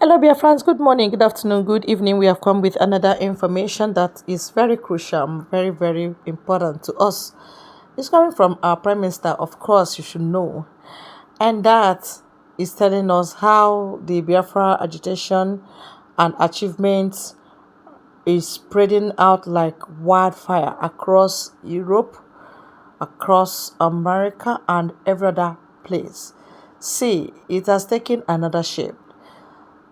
Hello, dear friends. Good morning, good afternoon, good evening. We have come with another information that is very crucial and very, very important to us. It's coming from our Prime Minister, of course, you should know. And that is telling us how the Biafra agitation and achievements is spreading out like wildfire across Europe, across America, and every other place. See, it has taken another shape.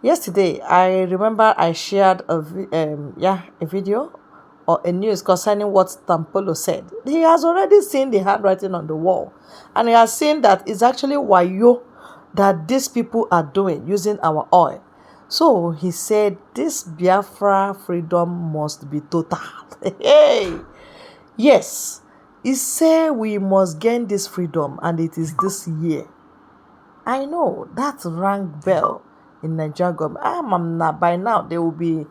Yesterday, I remember I shared a video or a news concerning what Tampolo said. He has already seen the handwriting on the wall, and he has seen that it's actually wayo that these people are doing using our oil. So he said this Biafra freedom must be total. Hey, yes, he said we must gain this freedom, and it is this year. I know that rang bell in Nigeria government. By now they will be,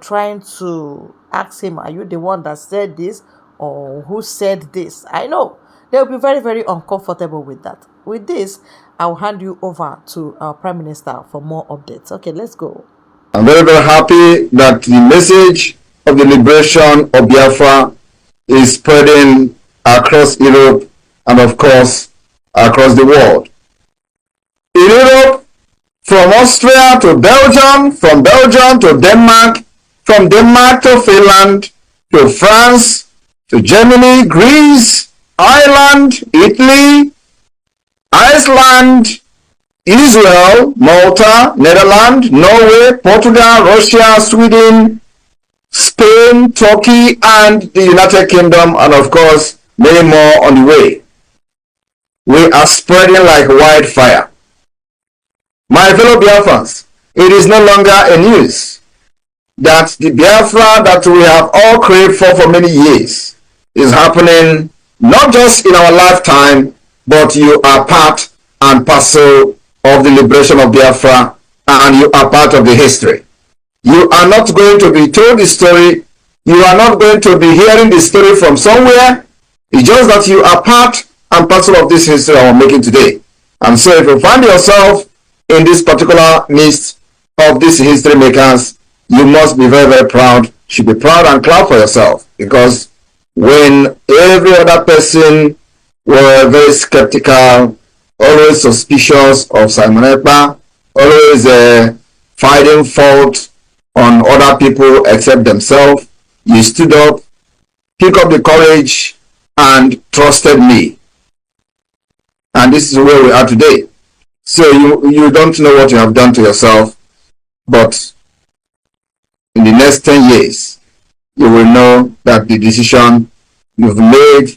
trying to ask him, "Are you the one that said this, or who said this?" I know they will be very, very uncomfortable with that. With this, I will hand you over to our Prime Minister for more updates. Okay, let's go. I'm very, very happy that the message of the liberation of Biafra is spreading across Europe and, of course, across the world. In Europe, from Austria to Belgium, from Belgium to Denmark, from Denmark to Finland, to France, to Germany, Greece, Ireland, Italy, Iceland, Israel, Malta, Netherlands, Norway, Portugal, Russia, Sweden, Spain, Turkey, and the United Kingdom, and of course, many more on the way. We are spreading like wildfire. My fellow Biafrans, it is no longer a news that the Biafra that we have all craved for many years is happening not just in our lifetime, but you are part and parcel of the liberation of Biafra, and you are part of the history. You are not going to be told the story. You are not going to be hearing the story from somewhere. It's just that you are part and parcel of this history I'm making today. And so if you find yourself in this particular midst of these history makers, you must be very, very proud. You should be proud and clap for yourself, because when every other person were very skeptical, always suspicious of Simon Ekpa, always finding fault on other people except themselves, you stood up, picked up the courage, and trusted me. And this is where we are today. So you don't know what you have done to yourself, but in the next 10 years, you will know that the decision you've made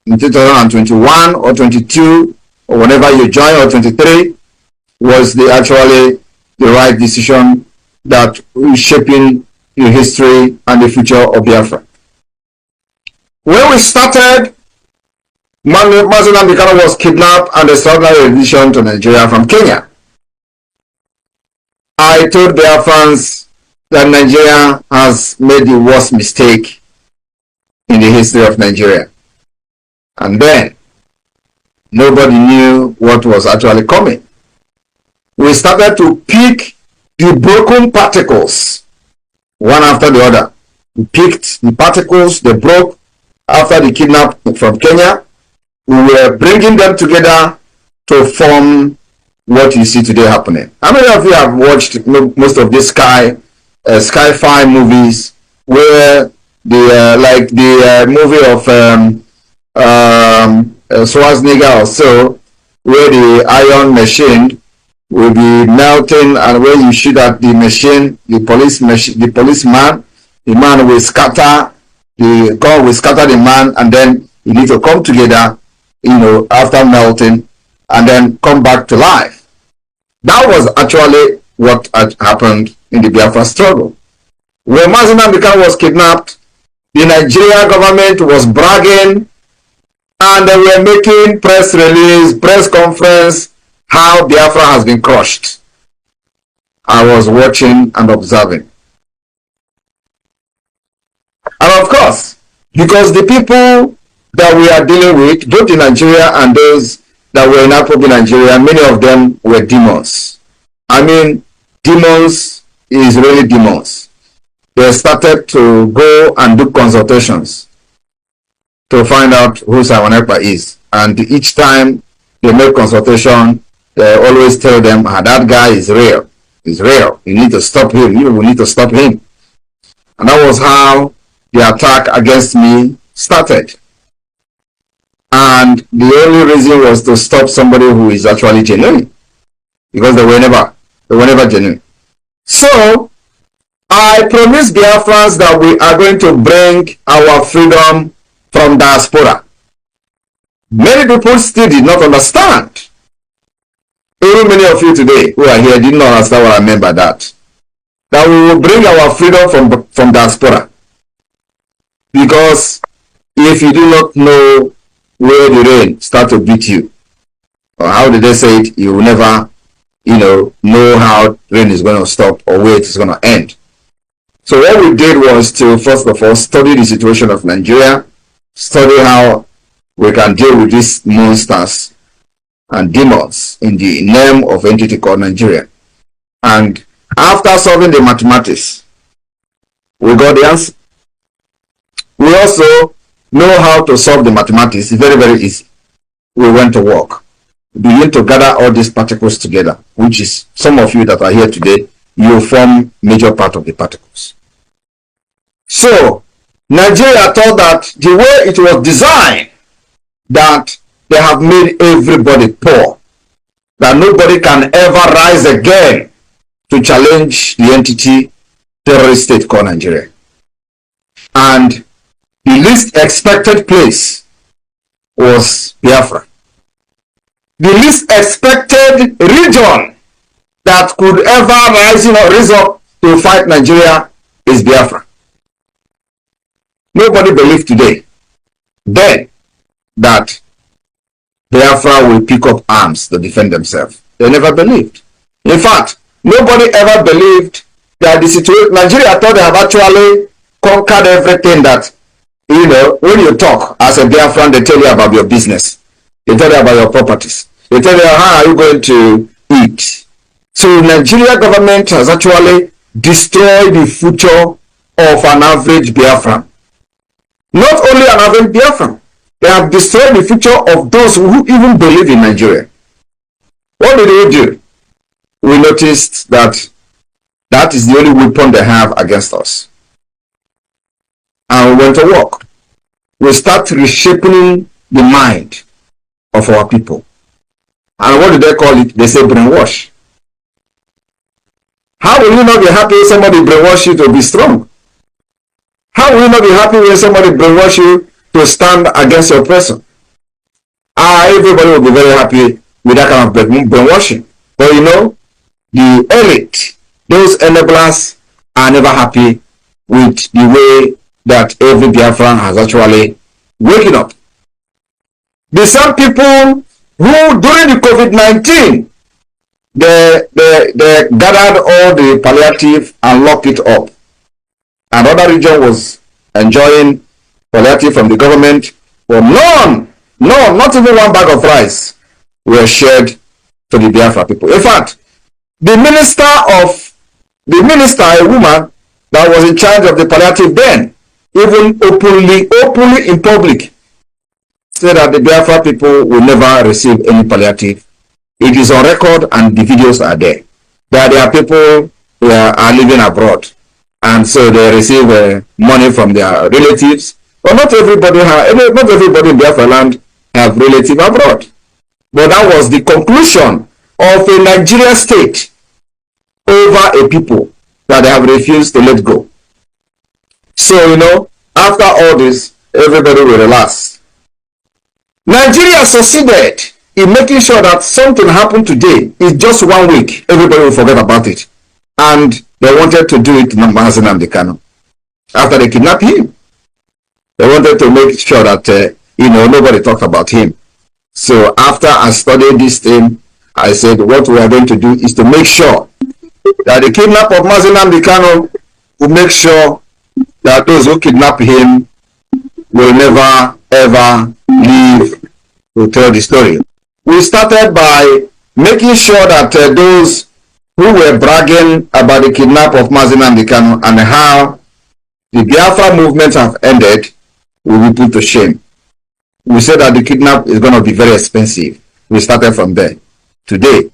in 2021 or 22, or whenever you join, or 23, was actually the right decision that is shaping the history and the future of Biafra. When we started, Mazi Nnamdi Kanu was kidnapped and extraordinary rendition to Nigeria from Kenya. I told Biafrans that Nigeria has made the worst mistake in the history of Nigeria. And then, nobody knew what was actually coming. We started to pick the broken particles, one after the other. We picked the particles they broke after the kidnap from Kenya. We were bringing them together to form what you see today happening. How many of you have watched most of these sci-fi movies, where the movie of Schwarzenegger or so, where the iron machine will be melting, and when you shoot at the machine, the policeman, the man will scatter, the gun will scatter the man, and then you need to come together, after melting, and then come back to life. That was actually what had happened in the Biafra struggle. When Mazi Nnamdi Kanu was kidnapped, the Nigerian government was bragging, and they were making press release, press conference, how Biafra has been crushed. I was watching and observing. And of course, because the people that we are dealing with, both in Nigeria and those that were in Nigeria, many of them were demons. I mean, demons is really demons. They started to go and do consultations to find out who Simon Ekpa is. And each time they make consultation, they always tell them, that guy is real. He's real. You need to stop him. You need to stop him. And that was how the attack against me started. And the only reason was to stop somebody who is actually genuine, because they were never genuine. So I promised Biafrans that we are going to bring our freedom from diaspora. Many people still did not understand. Even many of you today who are here did not understand what I meant by that. That we will bring our freedom from diaspora. Because if you do not know where the rain starts to beat you, or how did they say it, you will never, know how rain is going to stop or where it is going to end. So what we did was to, first of all, study the situation of Nigeria, study how we can deal with these monsters and demons in the name of entity called Nigeria. And after solving the mathematics, we got the answer. We also know how to solve the mathematics. It's very, very easy. We went to work. We begin to gather all these particles together, which is some of you that are here today, you form major part of the particles. So Nigeria thought that the way it was designed, that they have made everybody poor, that nobody can ever rise again to challenge the entity terrorist state called Nigeria. And the least expected place was Biafra. The least expected region that could ever rise up to fight Nigeria is Biafra. Nobody believed today, then, that Biafra will pick up arms to defend themselves. They never believed. In fact, nobody ever believed that the situation, Nigeria thought they have actually conquered everything that, when you talk as a Biafran, they tell you about your business. They tell you about your properties. They tell you how are you going to eat. So Nigeria government has actually destroyed the future of an average Biafran. Not only an average Biafran, they have destroyed the future of those who even believe in Nigeria. What did we do? We noticed that that is the only weapon they have against us. And we went to work. We start reshaping the mind of our people. And what do they call it? They say brainwash. How will you not be happy if somebody brainwash you to be strong? How will you not be happy when somebody brainwash you to stand against your person? Everybody will be very happy with that kind of brainwashing. But the elite, those enablers, are never happy with the way that every Biafran has actually waken up. The same people who during the COVID-19, they gathered all the palliative and locked it up. Another region was enjoying palliative from the government, but none, not even one bag of rice were shared to the Biafra people. In fact, the minister, a woman that was in charge of the palliative then, even openly in public, said that the Biafra people will never receive any palliative. It is on record and the videos are there. That there are people who are living abroad, and so they receive money from their relatives. But not everybody in Biafra land have relatives abroad. But that was the conclusion of a Nigerian state over a people that they have refused to let go. So, after all this, everybody will relax. Nigeria succeeded in making sure that something happened today is just 1 week. Everybody will forget about it. And they wanted to do it to Mazen Amdekano. After they kidnapped him, they wanted to make sure that, nobody talked about him. So after I studied this thing, I said, what we are going to do is to make sure that the kidnap of Mazen Amdekano will make sure that those who kidnap him will never, ever leave to tell the story. We started by making sure that those who were bragging about the kidnap of Mazi Nnamdi Kanu and how the Biafra movement have ended will be put to shame. We said that the kidnap is going to be very expensive. We started from there. Today,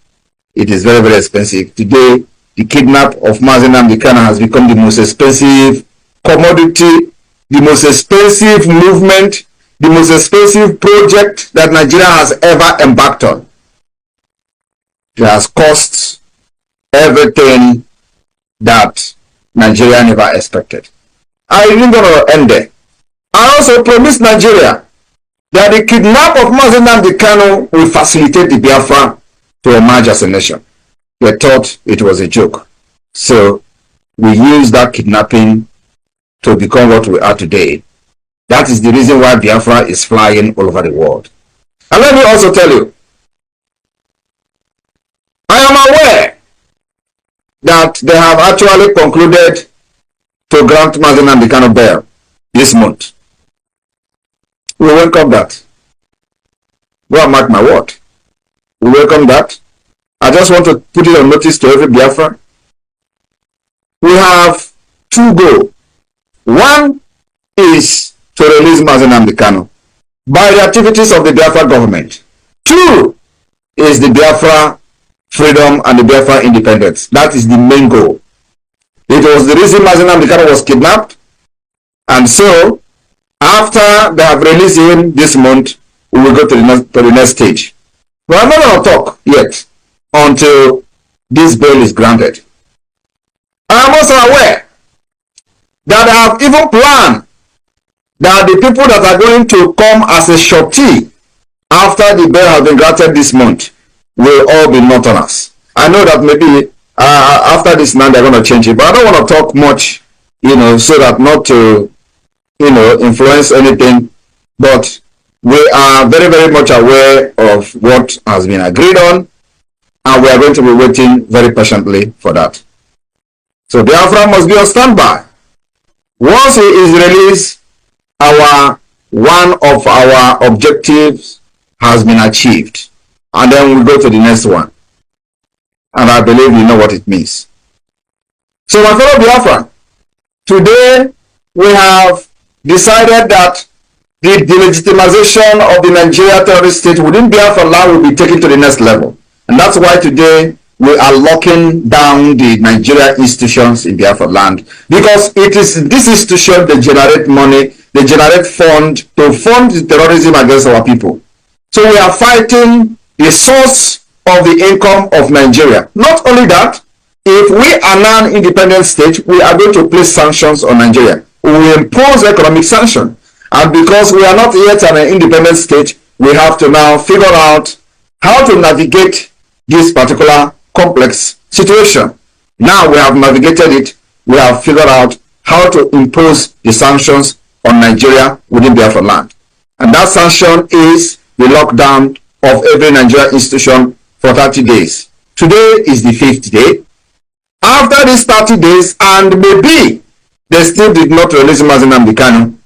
it is very, very expensive. Today, the kidnap of Mazi Nnamdi Kanu has become the most expensive commodity, the most expensive movement, the most expensive project that Nigeria has ever embarked on. It has cost everything that Nigeria never expected. I didn't going to end there. I also promised Nigeria that the kidnap of Mazi Nnamdi Kanu will facilitate the Biafra to emerge as a nation. They thought it was a joke. So we used that kidnapping to become what we are today. That is the reason why Biafra is flying all over the world. And let me also tell you, I am aware that they have actually concluded to grant Mazi Nnamdi Kanu bail this month. We welcome that. Go and mark my word. We welcome that. I just want to put it on notice to every Biafra. We have two goals. One is to release Mazi Nnamdi Kanu by the activities of the Biafra government. Two is the Biafra freedom and the Biafra independence. That is the main goal. It was the reason Mazi Nnamdi Kanu was kidnapped, and so after they have released him this month, we will go to the next stage. We are not going to talk yet until this bail is granted. I am also aware that I have even planned that the people that are going to come as a shortee after the bail has been granted this month will all be Northerners. I know that maybe after this now they're going to change it, but I don't want to talk much, so that not to, influence anything. But we are very, very much aware of what has been agreed on, and we are going to be waiting very patiently for that. So Biafra must be on standby. Once he is released, one of our objectives has been achieved, and then we go to the next one. And I believe you know what it means. So my fellow Biafra, today we have decided that the delegitimization of the Nigeria terrorist state within Biafra land will be taken to the next level. And that's why today we are locking down the Nigeria institutions in Biafra land, because it is this institution that generate money, they generate fund to fund the terrorism against our people. So we are fighting the source of the income of Nigeria. Not only that, if we are now an independent state, we are going to place sanctions on Nigeria. We will impose economic sanction. And because we are not yet an independent state, we have to now figure out how to navigate this particular complex situation. Now we have navigated it, we have figured out how to impose the sanctions on Nigeria within Biafra land. And that sanction is the lockdown of every Nigeria institution for 30 days. Today is the 5th day. After these 30 days, and maybe they still did not release Mazi Nnamdi Kanu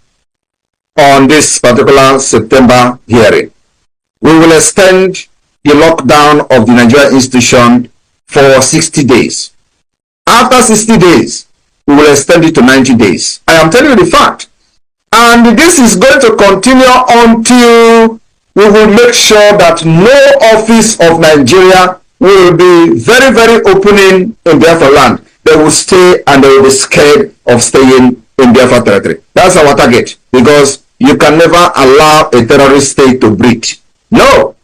on this particular September hearing, we will extend the lockdown of the Nigeria institution for 60 days. After 60 days, we will extend it to 90 days. I am telling you the fact. And this is going to continue until we will make sure that no office of Nigeria will be very, very opening in Biafra land. They will stay and they will be scared of staying in Biafra territory. That's our target, because you can never allow a terrorist state to breathe. No,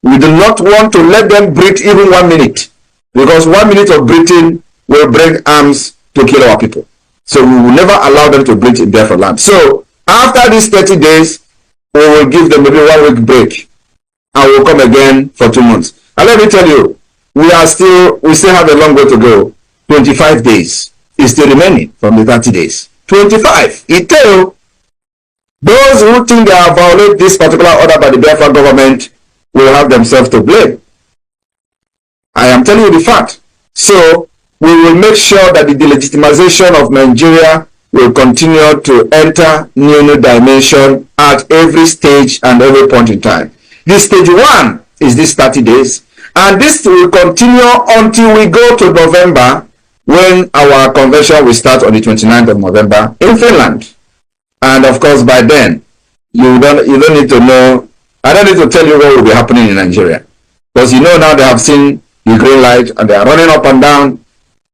we do not want to let them breathe even 1 minute, because 1 minute of breathing will bring arms to kill our people. So we will never allow them to breathe in Biafra land. So after these 30 days, we will give them maybe 1 week break, and we'll come again for 2 months. And let me tell you, we still have a long way to go. 25 days is still remaining from the 30 days. 25. It tell those who think they have violated this particular order by the Biafra government will have themselves to blame. I am telling you the fact. So we will make sure that the delegitimization of Nigeria will continue to enter new dimension at every stage and every point in time. This stage 1 is this 30 days. And this will continue until we go to November, when our convention will start on the 29th of November in Finland. And of course, by then, you don't need to know, I don't need to tell you what will be happening in Nigeria. Because you know now they have seen the green light and they are running up and down,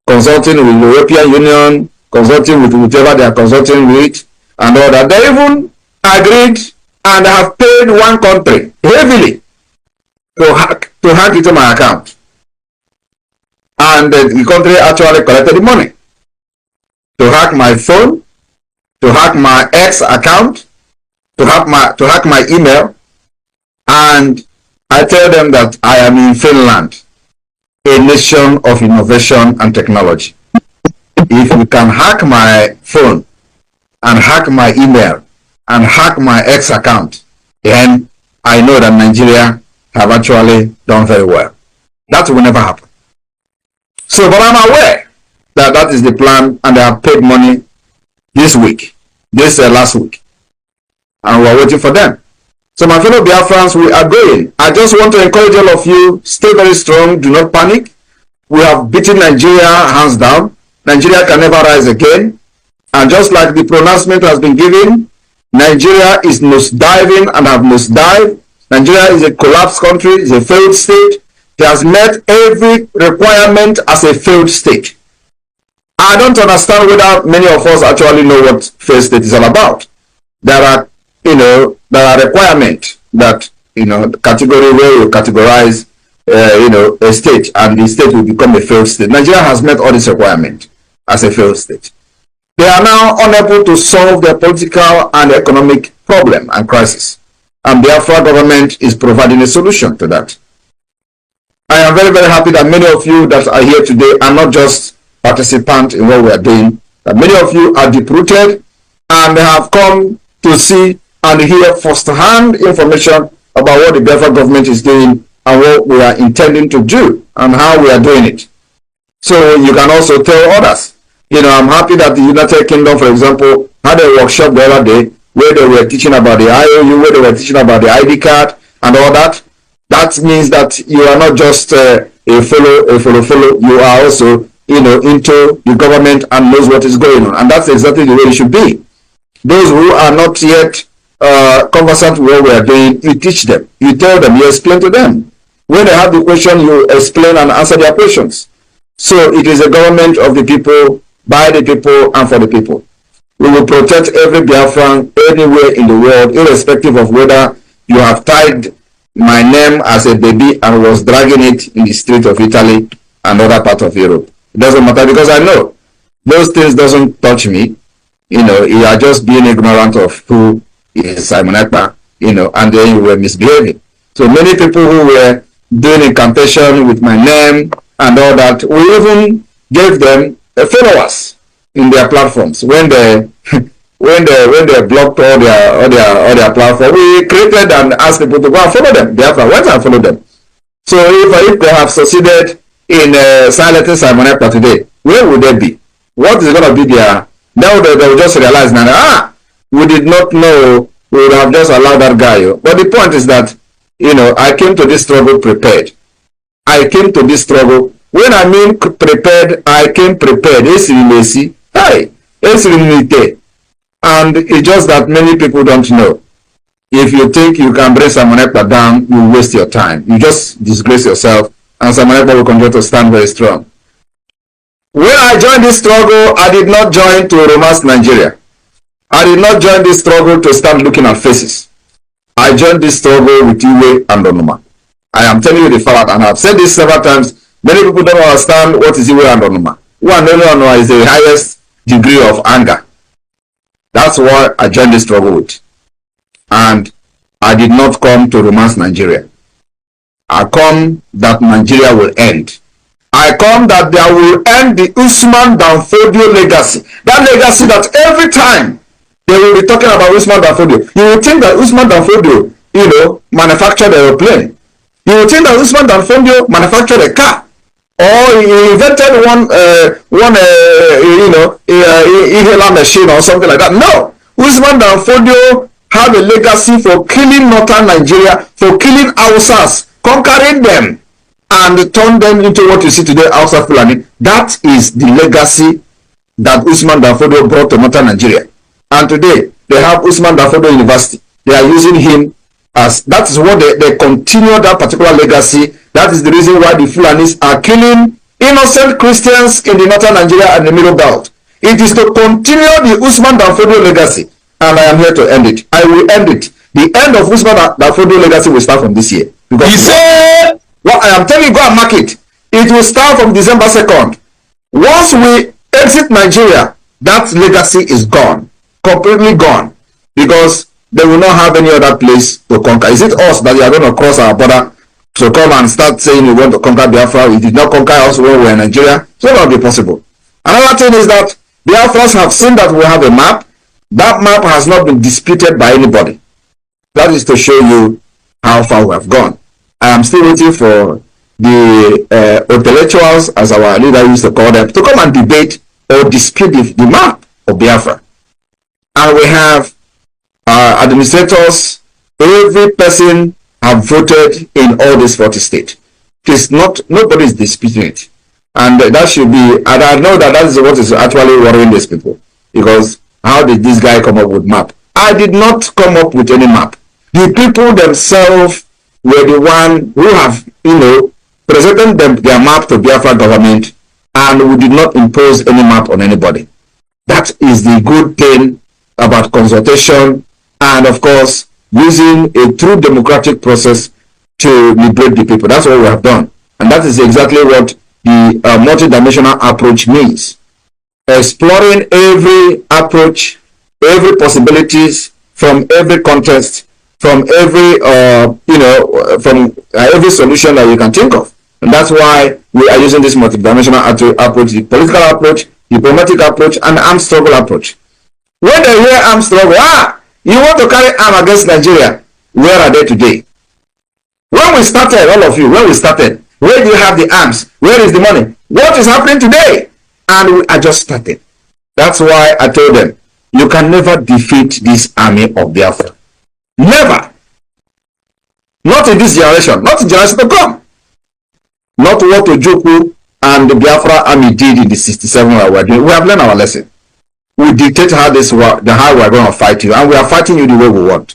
consulting with the European Union, consulting with whoever they are consulting with, and all that. They even agreed and have paid one country heavily to hack into my account. And the country actually collected the money to hack my phone, to hack my X account, to hack my email. And I tell them that I am in Finland, a nation of innovation and technology. If you can hack my phone and hack my email and hack my X account, then I know that Nigeria have actually done very well. That will never happen. So, but I'm aware that that is the plan, and they have paid money this week, this last week, and we're waiting for them. So my fellow Biafrans, we are going. I just want to encourage all of you, stay very strong, do not panic. We have beaten Nigeria hands down. Nigeria can never rise again. And just like the pronouncement has been given, Nigeria is nosediving and have nosedived. Nigeria is a collapsed country, is a failed state. It has met every requirement as a failed state. I don't understand whether many of us actually know what failed state is all about. There are, there are requirements that, category where you categorize, a state, and the state will become a failed state. Nigeria has met all these requirements as a failed state. They are now unable to solve their political and economic problem and crisis. And the Biafra government is providing a solution to that. I am very, very happy that many of you that are here today are not just participants in what we are doing, that many of you are deep-rooted and have come to see and hear first-hand information about what the Biafra government is doing and what we are intending to do and how we are doing it. So you can also tell others. I'm happy that the United Kingdom, for example, had a workshop the other day where they were teaching about the IOU, where they were teaching about the ID card and all that. That means that you are not just a follow. You are also, into the government and knows what is going on. And that's exactly the way it should be. Those who are not yet conversant with what we are doing, you teach them, you tell them, you explain to them. When they have the question, you explain and answer their questions. So it is a government of the people, by the people, and for the people. We will protect every Biafran anywhere in the world, irrespective of whether you have tied my name as a baby and was dragging it in the street of Italy and other part of Europe. It doesn't matter, because I know those things doesn't touch me. You are just being ignorant of who is Simon Ekpa, and then you were misbehaving. So many people who were doing incantation with my name and all that, we even gave them followers in their platforms when they when they blocked all their platform. We created and asked people to go and follow them. Therefore, went and follow them. So if they have succeeded in silencing Simon Ekpa today, where would they be? What is going to be their? Now they will just realize now, we did not know, we would have just allowed that guy. But the point is that, I came to this struggle prepared. I came to this struggle. When I mean prepared, I came prepared. And it's just that many people don't know. If you think you can bring Simon Ekpa down, you waste your time. You just disgrace yourself, and Simon Ekpa will continue to stand very strong. When I joined this struggle, I did not join to romance Nigeria. I did not join this struggle to start looking at faces. I joined this struggle with Iwe and Onuma. I am telling you the fact, and I've said this several times. Many people don't understand what is Iwe and Onuma. One Onuma is the highest degree of anger. That's why I joined this struggle with. And I did not come to romance Nigeria. I come that Nigeria will end. I come that there will end the Usman Danfodio legacy. That legacy that every time they will be talking about Usman Danfodio, you will think that Usman Danfodio, manufactured an aeroplane. You will think that Usman Danfodio manufactured a car. Or he invented one inhaler machine or something like that. No! Usman Danfodio have a legacy for killing northern Nigeria, for killing Hausas, conquering them. and turn them into what you see today outside Fulani. That is the legacy that Usman Dafodo brought to northern Nigeria. And today, they have Usman Dafodo University. They are using him as, that is what they continue that particular legacy. That is the reason why the Fulanis are killing innocent Christians in the northern Nigeria and the middle belt. It is to continue the Usman Dafodo legacy. And I am here to end it. I will end it. The end of Usman Dafodo legacy will start from this year. Because he said, what I am telling you, go and mark it. It will start from December 2nd. Once we exit Nigeria, that legacy is gone. Completely gone. Because they will not have any other place to conquer. Is it us that they are going to cross our border to come and start saying we want to conquer Biafra? We did not conquer us when we were in Nigeria. So that will be possible. Another thing is that Biafrans have seen that we have a map. That map has not been disputed by anybody. That is to show you how far we have gone. I am still waiting for the intellectuals, as our leader used to call them, to come and debate or dispute the map of Biafra. And we have administrators, every person have voted in all these 40 states. It is not, nobody is disputing it. And that should be, and I know that is what is actually worrying these people. Because how did this guy come up with map? I did not come up with any map. The people themselves were the one who have, presented their map to Biafra government, and we did not impose any map on anybody. That is the good thing about consultation, and of course, using a true democratic process to liberate the people. That's what we have done. And that is exactly what the multidimensional approach means. Exploring every approach, every possibilities from every context, from every from every solution that you can think of. And that's why we are using this multidimensional approach, the political approach, diplomatic approach, and the armed struggle approach. When they hear armed struggle, you want to carry arm against Nigeria, where are they today? When we started, all of you, when we started, where do you have the arms? Where is the money? What is happening today? And we are just starting. That's why I told them, you can never defeat this army of Biafra. Never. Not in this generation. Not in generation to come. Not what Ojukwu and the Biafra army did in the 67 we were doing. We have learned our lesson. We dictate how we are going to fight you, and we are fighting you the way we want.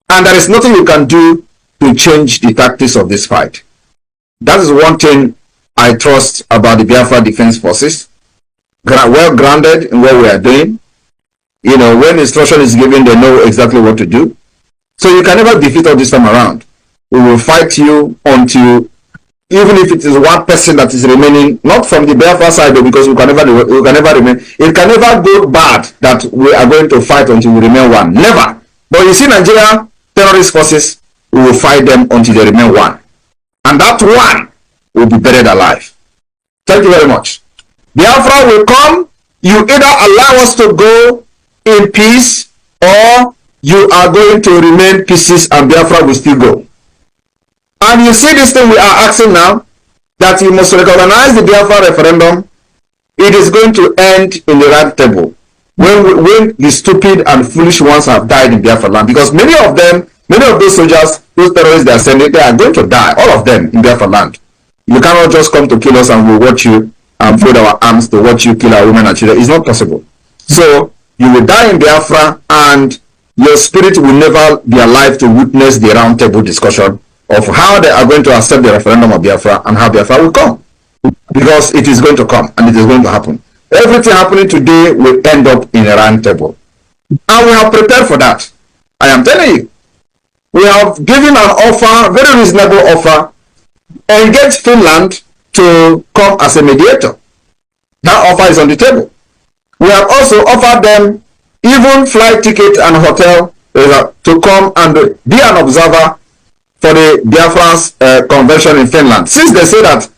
And there is nothing you can do to change the tactics of this fight. That is one thing I trust about the Biafra Defense Forces. Well grounded in what we are doing. When instruction is given, they know exactly what to do. So you can never defeat us this time around. We will fight you until, even if it is one person that is remaining, not from the Biafra side, though, because we can never remain. It can never go bad that we are going to fight until we remain one. Never. But you see, Nigeria terrorist forces, we will fight them until they remain one. And that one will be buried alive. Thank you very much. Biafra will come. You either allow us to go in peace, or you are going to remain pieces and Biafra will still go. And you see this thing we are asking now, that you must recognize the Biafra referendum. It is going to end in the round table when the stupid and foolish ones have died in Biafra land. Because many of those soldiers, those terrorists they are sending, they are going to die, all of them in Biafra land. You cannot just come to kill us and we'll watch you and fold our arms to watch you kill our women and children. It's not possible. So you will die in Biafra, and your spirit will never be alive to witness the round table discussion of how they are going to accept the referendum of Biafra and how Biafra will come. Because it is going to come and it is going to happen. Everything happening today will end up in a round table. And we have prepared for that. I am telling you. We have given an offer, very reasonable offer, engage Finland to come as a mediator. That offer is on the table. We have also offered them even flight ticket and hotel to come and be an observer for the Biafra's convention in Finland. Since they say that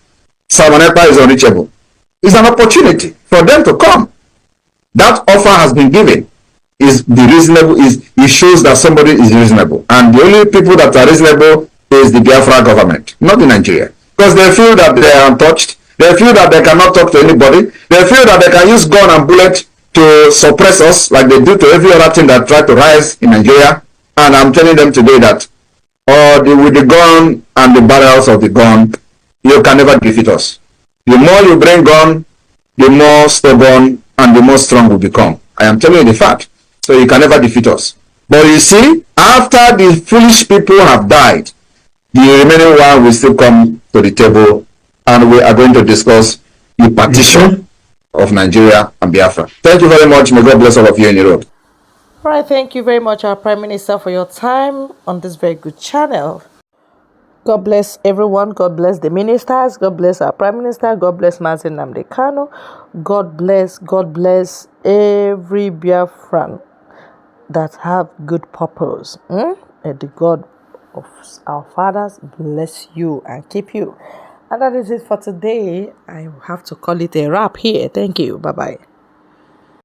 Salman Ekpa is unreachable, it's an opportunity for them to come. That offer has been given. It shows that somebody is reasonable. And the only people that are reasonable is the Biafra government, not the Nigeria. Because they feel that they are untouched. They feel that they cannot talk to anybody. They feel that they can use gun and bullet to suppress us like they do to every other thing that try to rise in Nigeria. And I'm telling them today that with the gun and the barrels of the gun, you can never defeat us. The more you bring gun, the more stubborn and the more strong we become. I am telling you the fact. So you can never defeat us. But you see, after the foolish people have died, the remaining one will still come to the table and we are going to discuss the partition of Nigeria and Biafra. Thank you very much. May God bless all of you in Europe. All right, thank you very much, our Prime Minister, for your time on this very good channel. God bless everyone. God bless the ministers. God bless our Prime Minister. God bless Mazin Namdekano. God bless every Biafran that have good purpose. And the God of our fathers bless you and keep you. And that is it for today. I have to call it a wrap here. Thank you. Bye-bye.